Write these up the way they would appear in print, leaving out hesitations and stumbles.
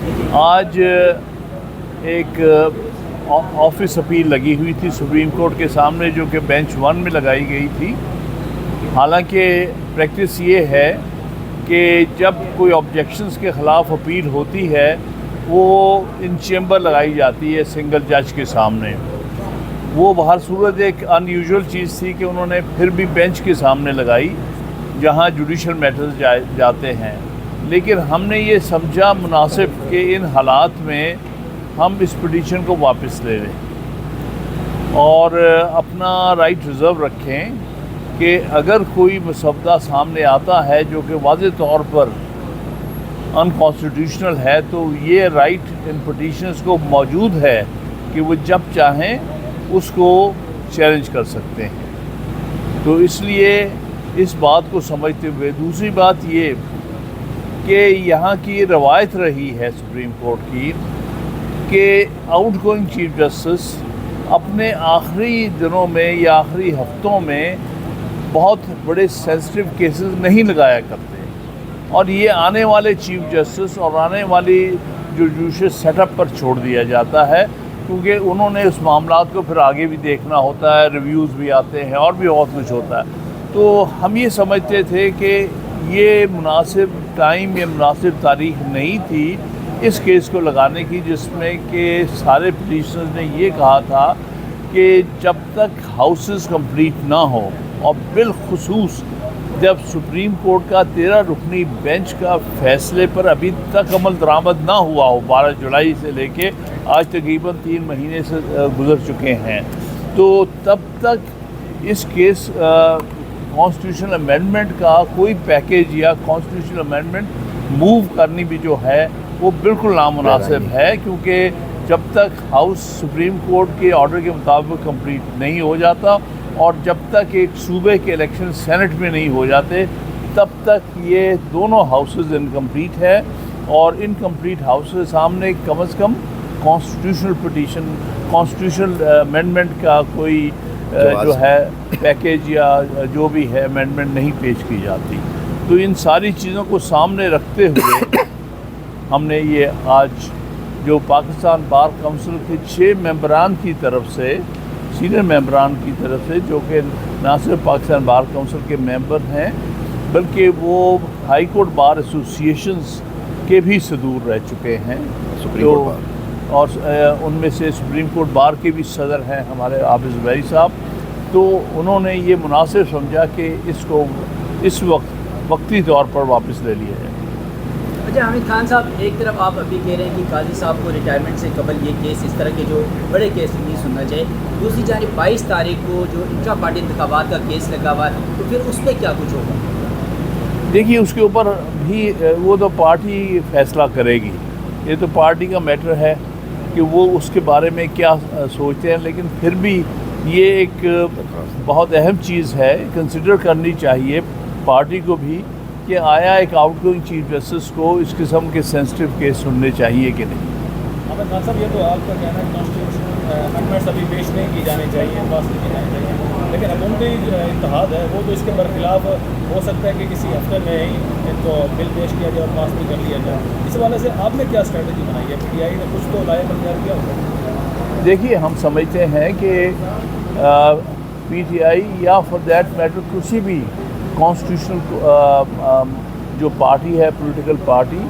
आज एक office appeal लगी हुई थी सुप्रीम कोर्ट के सामने, जो कि बेंच 1 में लगाई गई थी। हालांकि प्रैक्टिस ये है कि जब कोई ऑब्जेक्शंस के ख़िलाफ़ अपील होती है वो इन चेंबर लगाई जाती है सिंगल जज के सामने। वो हर सूरत एक अनयूजुअल चीज़ थी कि उन्होंने फिर भी बेंच के सामने लगाई जहां जुडिशल मैटर्स जाते हैं। लेकिन हमने ये समझा मुनासिब कि इन हालात में हम इस पिटीशन को वापस ले लें और अपना राइट रिज़र्व रखें कि अगर कोई मसवदा सामने आता है जो कि वाज़ेह तौर पर अनकॉन्स्टिट्यूशनल है, तो ये राइट इन पिटीशनर्स को मौजूद है कि वो जब चाहें उसको चैलेंज कर सकते हैं। तो इसलिए इस बात को समझते हुए, दूसरी बात ये कि यहाँ की रवायत रही है सुप्रीम कोर्ट की कि आउटगोइंग चीफ जस्टिस अपने आखिरी दिनों में या आखिरी हफ्तों में बहुत बड़े सेंसिटिव केसेस नहीं लगाया करते, और ये आने वाले चीफ जस्टिस और आने वाली जुडिशल सेटअप पर छोड़ दिया जाता है, क्योंकि उन्होंने उस मामलात को फिर आगे भी देखना होता है, रिव्यूज़ भी आते हैं और भी बहुत कुछ होता है। तो हम ये समझते थे कि ये मुनासिब टाइम या मुनासिब तारीख नहीं थी इस केस को लगाने की, जिसमें कि सारे पिटीशनर्स ने ये कहा था कि जब तक हाउसेस कंप्लीट ना हो, और बिलखुसूस जब सुप्रीम कोर्ट का 13 रुकनी बेंच का फैसले पर अभी तक अमल दरामद ना हुआ हो, 12 जुलाई से लेके आज तकरीबन 3 महीने से गुजर चुके हैं, तो तब तक इस केस कॉन्स्टिट्यूशनल अमेंडमेंट का कोई पैकेज या कॉन्स्टिट्यूशनल अमेंडमेंट मूव करनी भी जो है वो बिल्कुल नामुनासिब है, क्योंकि जब तक हाउस सुप्रीम कोर्ट के ऑर्डर के मुताबिक कंप्लीट नहीं हो जाता और जब तक एक सूबे के इलेक्शन सेनेट में नहीं हो जाते, तब तक ये दोनों हाउसेस इनकम्प्लीट है। और इनकम्प्लीट हाउस के सामने कम से कम कॉन्स्टिट्यूशनल पिटीशन, कॉन्स्टिट्यूशनल अमेंडमेंट का कोई जो है पैकेज या जो भी है अमेंडमेंट नहीं पेश की जाती। तो इन सारी चीज़ों को सामने रखते हुए हमने ये आज जो पाकिस्तान बार काउंसिल के 6 मेंबरान की तरफ से, सीनियर मेंबरान की तरफ से, जो कि ना सिर्फ पाकिस्तान बार काउंसिल के मेंबर हैं बल्कि वो हाई कोर्ट बार एसोसिएशंस के भी सदूर रह चुके हैं, तो और उनमें से सुप्रीम कोर्ट बार के भी सदर हैं हमारे हाफिज़ ज़ुबैरी साहब। तो उन्होंने ये मुनासिब समझा कि इसको इस वक्ती तौर पर वापस ले लिया जाए। अच्छा हामिद खान साहब, एक तरफ आप अभी कह रहे हैं कि काजी साहब को रिटायरमेंट से कबल ये केस, इस तरह के जो बड़े केस नहीं सुनना चाहिए, दूसरी जानिब 22 तारीख को जो इंट्रा पार्टी इंतखाबात का केस लगा हुआ है, तो फिर उस पर क्या कुछ होगा? देखिए, उसके ऊपर भी वो तो पार्टी फैसला करेगी, ये तो पार्टी का मैटर है कि वो उसके बारे में क्या सोचते हैं। लेकिन फिर भी ये एक बहुत अहम चीज़ है, कंसिडर करनी चाहिए पार्टी को भी कि आया एक आउटगोइंग चीफ जस्टिस को इस किस्म के सेंसिटिव केस सुनने चाहिए कि नहीं। हामिद खान साहब, ये तो आपका कहना है कॉन्स्टिट्यूशनल अमेंडमेंट्स अभी पेश नहीं की जानी चाहिए, पास नहीं की जानी चाहिए, लेकिन हुकूमती इत्तेहाद है वो तो इसके बरखिलाफ हो सकता है कि किसी हफ्ते में ही इनको बिल पेश किया जाए और पास भी कर लिया जाए। इस वाले से आपने क्या स्ट्रेटजी बनाई है? PTI ने कुछ तो लाया तैयार किया होगा? देखिए, हम समझते हैं कि PTI या फॉर दैट मैटर किसी भी कॉन्स्टिट्यूशनल जो पार्टी है, पॉलिटिकल पार्टी,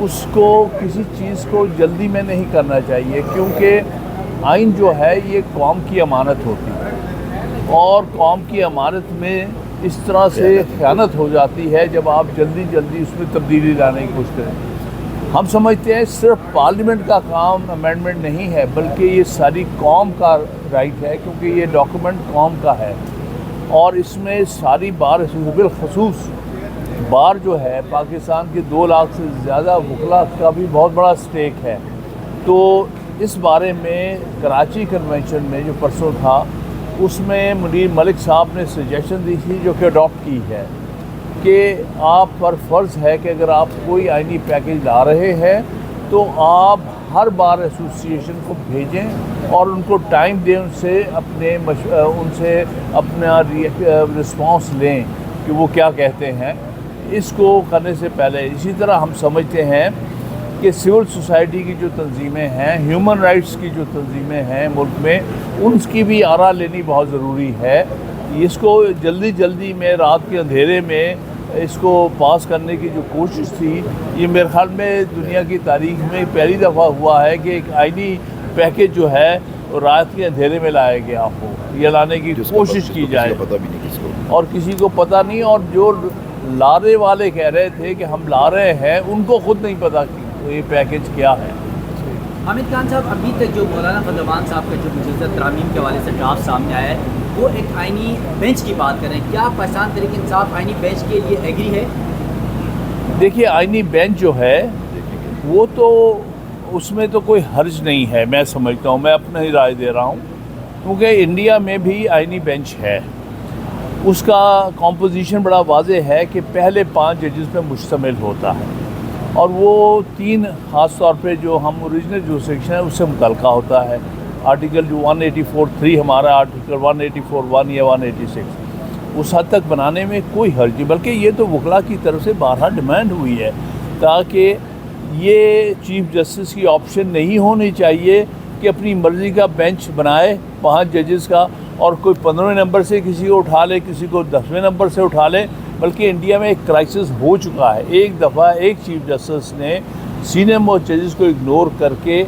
उसको किसी चीज़ को जल्दी में नहीं करना चाहिए, क्योंकि आइन जो है ये कौम की अमानत होती है और कौम की अमानत में इस तरह से ख़यानत हो जाती है जब आप जल्दी उसमें तब्दीली लाने की कोशिश करें। हम समझते हैं सिर्फ पार्लियामेंट का काम अमेंडमेंट नहीं है, बल्कि ये सारी कौम का राइट है, क्योंकि ये डॉक्यूमेंट कौम का है और इसमें सारी बार बिलखसूस बार जो है पाकिस्तान के 2 लाख से ज़्यादा वकला का भी बहुत बड़ा स्टेक है। तो इस बारे में कराची कन्वेंशन में जो परसों था, उसमें मुनीर मलिक साहब ने सजेशन दी थी, जो कि अडॉप्ट की है, कि आप पर फ़र्ज़ है कि अगर आप कोई आइनी पैकेज ला रहे हैं तो आप हर बार एसोसिएशन को भेजें और उनको टाइम दें, उनसे अपना रिस्पांस लें कि वो क्या कहते हैं। इसको करने से पहले इसी तरह हम समझते हैं कि सिविल सोसाइटी की जो तंजीमें हैं, ह्यूमन राइट्स की जो तंजीमें हैं मुल्क में, उनकी भी आरा लेनी बहुत ज़रूरी है। इसको जल्दी में रात के अंधेरे में इसको पास करने की जो कोशिश थी, ये मेरे ख्याल में दुनिया की तारीख में पहली दफ़ा हुआ है कि एक आईनी पैकेज जो है रात के अंधेरे में लाया गया हो, ये लाने की कोशिश की जाए, पता भी नहीं किसको, और किसी को पता नहीं। और जो लारे वाले कह रहे थे कि हम ला रहे हैं, उनको खुद नहीं पता कि तो ये पैकेज क्या है। हामिद खान साहब, अभी तक जो मौलाना फजलमान साहब का जो मुजद्दद तरामीम के हवाले से ड्राफ्ट सामने आया है, वो एक आइनी बेंच की बात कर रहे हैं। क्या पाकिस्तान तहरीक इंसाफ आइनी बेंच के लिए एग्री है? देखिए, आइनी बेंच जो है वो तो उसमें तो कोई हर्ज नहीं है, मैं समझता हूँ, मैं अपनी राय दे रहा हूँ, क्योंकि इंडिया में भी आइनी बेंच है। उसका कॉम्पोजिशन बड़ा वाज़ेह है कि पहले 5 जजेस पे मुश्तमिल होता है, और वो 3 ख़ास तौर पे जो हम ओरिजिनल जो सेक्शन है उससे मुतल्लिक़ होता है। आर्टिकल जो 184(3 हमारा, आर्टिकल 184(1) या 186, उस हद तक बनाने में कोई हर्ज नहीं, बल्कि ये तो वकला की तरफ से बारहा डिमांड हुई है ताकि ये चीफ़ जस्टिस की ऑप्शन नहीं होनी चाहिए कि अपनी मर्ज़ी का बेंच बनाए 5 जजेस का, और कोई 15वें नंबर से किसी को उठा ले, किसी को 10वें नंबर से उठा ले। बल्कि इंडिया में एक क्राइसिस हो चुका है। एक दफ़ा एक चीफ जस्टिस ने सीनियर मोस्ट जजेस को इग्नोर करके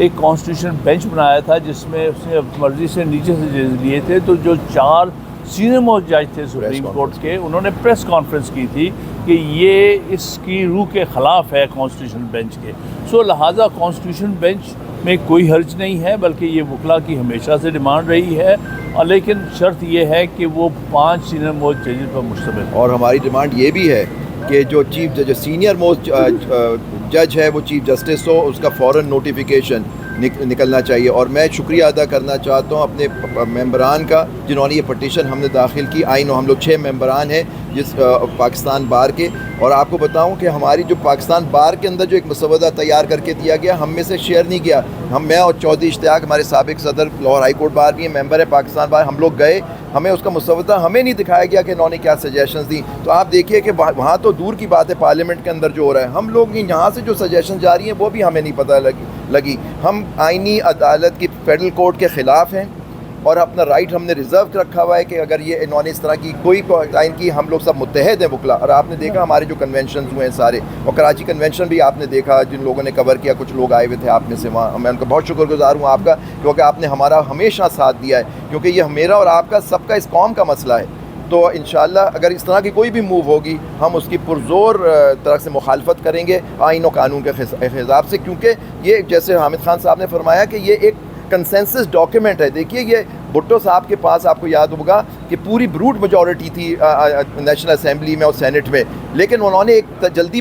एक कॉन्स्टिट्यूशन बेंच बनाया था, जिसमें उसने मर्ज़ी से नीचे से जज लिए थे। तो जो 4 सीनियर मोस्ट जज थे सुप्रीम कोर्ट के, उन्होंने प्रेस कॉन्फ्रेंस की थी कि ये इसकी रूह के ख़िलाफ़ है कॉन्स्टिट्यूशन बेंच के। सो लिहाजा कॉन्स्टिट्यूशन बेंच में कोई हर्ज नहीं है, बल्कि ये वकला की हमेशा से डिमांड रही है, और लेकिन शर्त ये है कि वो 5 सीनियर मोस्ट जजेस पर मुश्तमिल है। और हमारी डिमांड ये भी है कि जो चीफ जज सीनियर मोस्ट जज है वो चीफ जस्टिस हो, उसका फ़ौरन नोटिफिकेशन निकलना चाहिए। और मैं शुक्रिया अदा करना चाहता हूँ अपने मेंबरान का जिन्होंने ये पटिशन हमने दाखिल की। आई नो हम लोग 6 मेंबरान हैं जिस पाकिस्तान बार के, और आपको बताऊं कि हमारी जो पाकिस्तान बार के अंदर जो एक मसवदा तैयार करके दिया गया, हम में से शेयर नहीं किया। मैं और चौधरी इश्तियाक, हमारे साबिक सदर लाहौर हाई कोर्ट बार भी मेंबर है पाकिस्तान बार, हम लोग गए, हमें उसका मसवदा हमें नहीं दिखाया गया कि इन्होंने क्या सजेशंस दी। तो आप देखिए कि वहाँ तो दूर की बात है, पार्लियामेंट के अंदर जो हो रहा है, हम लोग यहाँ से जो सजेशन जा रही हैं वो भी हमें नहीं पता लगी। हम आइनी अदालत की फेडरल कोर्ट के ख़िलाफ़ हैं, और अपना राइट हमने रिज़र्व रखा हुआ है कि अगर ये इन्होंने इस तरह की कोई आइन की, हम लोग सब मुत्तहद हैं वकला। और आपने देखा हमारे जो कन्वेंशन हुए हैं सारे, और कराची कन्वेंशन भी आपने देखा जिन लोगों ने कवर किया, कुछ लोग आए हुए थे आप में से वहाँ, मैं उनका बहुत शुक्रगुजार हूँ आपका, क्योंकि आपने हमारा हमेशा साथ दिया है, क्योंकि ये मेरा और आपका सबका इस कौम का मसला है। तो इंशाअल्लाह अगर इस तरह की कोई भी मूव होगी, हम उसकी पुरज़ोर तरह से मुखालफत करेंगे आइन और कानून के हिसाब से, क्योंकि ये जैसे हामिद खान साहब ने फरमाया कि ये एक कंसेंसस डॉक्यूमेंट है। देखिए, ये भुट्टो साहब के पास आपको याद होगा कि पूरी ब्रूट मेजॉरिटी थी नेशनल असेंबली में और सेनेट में, लेकिन उन्होंने एक जल्दी